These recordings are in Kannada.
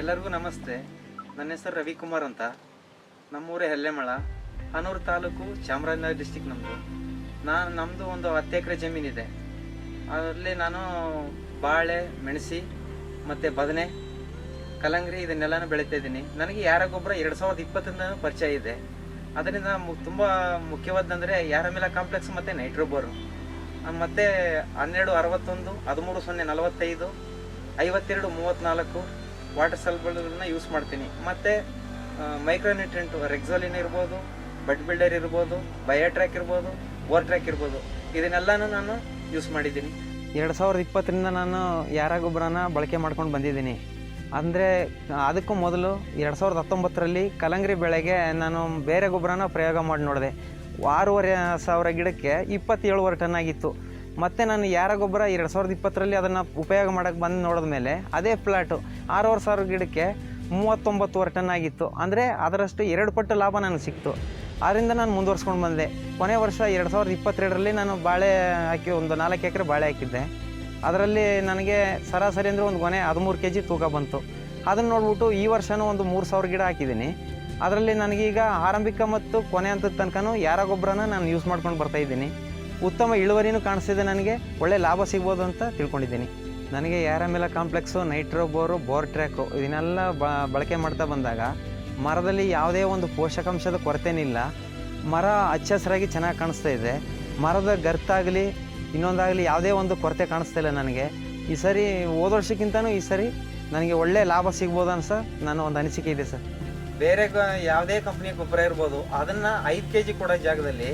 ಎಲ್ಲರಿಗೂ ನಮಸ್ತೆ. ನನ್ನ ಹೆಸರು ರವಿಕುಮಾರ್ ಅಂತ. ನಮ್ಮೂರೇ ಹೆಲ್ಲೆಮಳ, ಹನೂರು ತಾಲೂಕು, ಚಾಮರಾಜನಗರ ಡಿಸ್ಟಿಕ್ ನಮ್ಮದು ಒಂದು 10 ಎಕರೆ ಜಮೀನಿದೆ. ಅದರಲ್ಲಿ ನಾನು ಬಾಳೆ, ಮೆಣಸಿ ಮತ್ತು ಬದನೆ, ಕಲ್ಲಂಗಡಿ ಇದನ್ನೆಲ್ಲನೂ ಬೆಳೀತಾ ಇದ್ದೀನಿ. ನನಗೆ ಯಾರ ಗೊಬ್ಬರ 2020 ಪರಿಚಯ ಇದೆ. ಅದರಿಂದ ತುಂಬ ಮುಖ್ಯವಾದಂದರೆ ಯಾರಮಿಲಾ ಕಾಂಪ್ಲೆಕ್ಸ್ ಮತ್ತು ನೈಟ್ರೋಬೋರು ಮತ್ತು 1261 13 045 52 34 ವಾಟರ್ ಸಲ್ಗಳನ್ನ ಯೂಸ್ ಮಾಡ್ತೀನಿ. ಮತ್ತು ಮೈಕ್ರೋನ್ಯೂಟ್ರೆಂಟ್ ರೆಕ್ಸೋಲಿನ್ ಇರ್ಬೋದು, ಬಡ್ ಬಿಲ್ಡರ್ ಇರ್ಬೋದು, ಬಯೋಟ್ರ್ಯಾಕ್ ಇರ್ಬೋದು, ಟ್ರ್ಯಾಕ್ ಇರ್ಬೋದು, ಇದನ್ನೆಲ್ಲನೂ ನಾನು ಯೂಸ್ ಮಾಡಿದ್ದೀನಿ. 2020 ನಾನು ಯಾರ ಗೊಬ್ಬರನ ಬಳಕೆ ಮಾಡ್ಕೊಂಡು ಬಂದಿದ್ದೀನಿ. ಅಂದರೆ ಅದಕ್ಕೂ ಮೊದಲು 2019 ಕಲ್ಲಂಗಡಿ ಬೆಳೆಗೆ ನಾನು ಬೇರೆ ಗೊಬ್ಬರನ ಪ್ರಯೋಗ ಮಾಡಿ ನೋಡಿದೆ. 6,500 ಗಿಡಕ್ಕೆ 27 ಟನ್ ಆಗಿತ್ತು. ಮತ್ತು ನಾನು ಯಾರ ಗೊಬ್ಬರ 2020 ಅದನ್ನು ಉಪಯೋಗ ಮಾಡೋಕ್ಕೆ ಬಂದು ನೋಡಿದ ಮೇಲೆ ಅದೇ ಪ್ಲಾಟು 6,500 ಗಿಡಕ್ಕೆ 39 ಟನ್ ಆಗಿತ್ತು. ಅಂದರೆ ಅದರಷ್ಟು 2 ಪಟ್ಟು ಲಾಭ ನನಗೆ ಸಿಕ್ತು. ಆದ್ದರಿಂದ ನಾನು ಮುಂದುವರ್ಸ್ಕೊಂಡು ಬಂದೆ. ಕೊನೆ ವರ್ಷ 2022 ನಾನು ಬಾಳೆ ಹಾಕಿ ಒಂದು 4 ಎಕರೆ ಬಾಳೆ ಹಾಕಿದ್ದೆ. ಅದರಲ್ಲಿ ನನಗೆ ಸರಾಸರಿ ಅಂದರೆ ಒಂದು ಗೊನೆ 13 kg ತೂಕ ಬಂತು. ಅದನ್ನು ನೋಡ್ಬಿಟ್ಟು ಈ ವರ್ಷವೂ ಒಂದು 3,000 ಗಿಡ ಹಾಕಿದ್ದೀನಿ. ಅದರಲ್ಲಿ ನನಗೀಗ ಆರಂಭಿಕ ಮತ್ತು ಕೊನೆ ಹಂತದ ತನಕನೂ ಯಾರ ಗೊಬ್ಬರನ ನಾನು ಯೂಸ್ ಮಾಡ್ಕೊಂಡು ಬರ್ತಾಯಿದ್ದೀನಿ. ಉತ್ತಮ ಇಳುವರಿನೂ ಕಾಣಿಸ್ತಿದೆ. ನನಗೆ ಒಳ್ಳೆ ಲಾಭ ಸಿಗ್ಬೋದು ಅಂತ ತಿಳ್ಕೊಂಡಿದ್ದೀನಿ. ನನಗೆ ಯಾರಮಿಲಾ ಕಾಂಪ್ಲೆಕ್ಸು, ನೈಟ್ರೋಬೋರು, ಟ್ರ್ಯಾಕು ಇದನ್ನೆಲ್ಲ ಬಳಕೆ ಮಾಡ್ತಾ ಬಂದಾಗ ಮರದಲ್ಲಿ ಯಾವುದೇ ಒಂದು ಪೋಷಕಾಂಶದ ಕೊರತೆನಿಲ್ಲ. ಮರ ಹಚ್ಚ ಹಸಿರಾಗಿ ಚೆನ್ನಾಗಿ ಕಾಣಿಸ್ತಾ ಇದೆ. ಮರದ ಗರ್ತಾಗಲಿ ಇನ್ನೊಂದಾಗಲಿ ಯಾವುದೇ ಒಂದು ಕೊರತೆ ಕಾಣಿಸ್ತಾ ಇಲ್ಲ ನನಗೆ. ಈ ಸರಿ ಹೋದ ವರ್ಷಕ್ಕಿಂತನೂ ಈ ಸರಿ ನನಗೆ ಒಳ್ಳೆ ಲಾಭ ಸಿಗ್ಬೋದು ಅನ್ಸ ನಾನು ಒಂದು ಅನಿಸಿಕೆ ಇದೆ ಸರ್. ಬೇರೆ ಯಾವುದೇ ಕಂಪ್ನಿ ಗೊಬ್ಬರ ಇರ್ಬೋದು, ಅದನ್ನು 5 kg ಕೊಡೋ ಜಾಗದಲ್ಲಿ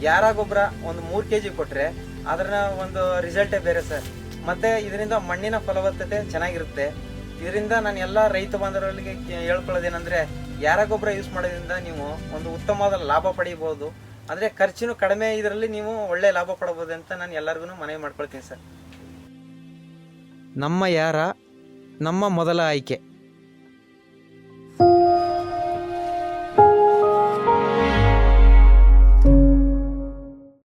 ಯಾರ ಗೊಬ್ಬರ ಒಂದು 3 kg ಕೊಟ್ಟರೆ ಅದರ ಒಂದು ರಿಸಲ್ಟೇ ಬೇರೆ ಸರ್. ಮತ್ತು ಇದರಿಂದ ಮಣ್ಣಿನ ಫಲವತ್ತತೆ ಚೆನ್ನಾಗಿರುತ್ತೆ. ಇದರಿಂದ ನಾನು ಎಲ್ಲ ರೈತ ಬಾಂಧವರಿಗೆ ಹೇಳ್ಕೊಳ್ಳೋದೇನೆಂದರೆ, ಯಾರ ಗೊಬ್ಬರ ಯೂಸ್ ಮಾಡೋದ್ರಿಂದ ನೀವು ಒಂದು ಉತ್ತಮವಾದ ಲಾಭ ಪಡಿಬೋದು. ಅಂದರೆ ಖರ್ಚಿನೂ ಕಡಿಮೆ, ಇದರಲ್ಲಿ ನೀವು ಒಳ್ಳೆ ಲಾಭ ಪಡ್ಬೋದು ಅಂತ ನಾನು ಎಲ್ಲರಿಗೂ ಮನವಿ ಮಾಡ್ಕೊಳ್ತೀನಿ ಸರ್. ನಮ್ಮ ಯಾರ ನಮ್ಮ ಮೊದಲ ಆಯ್ಕೆ.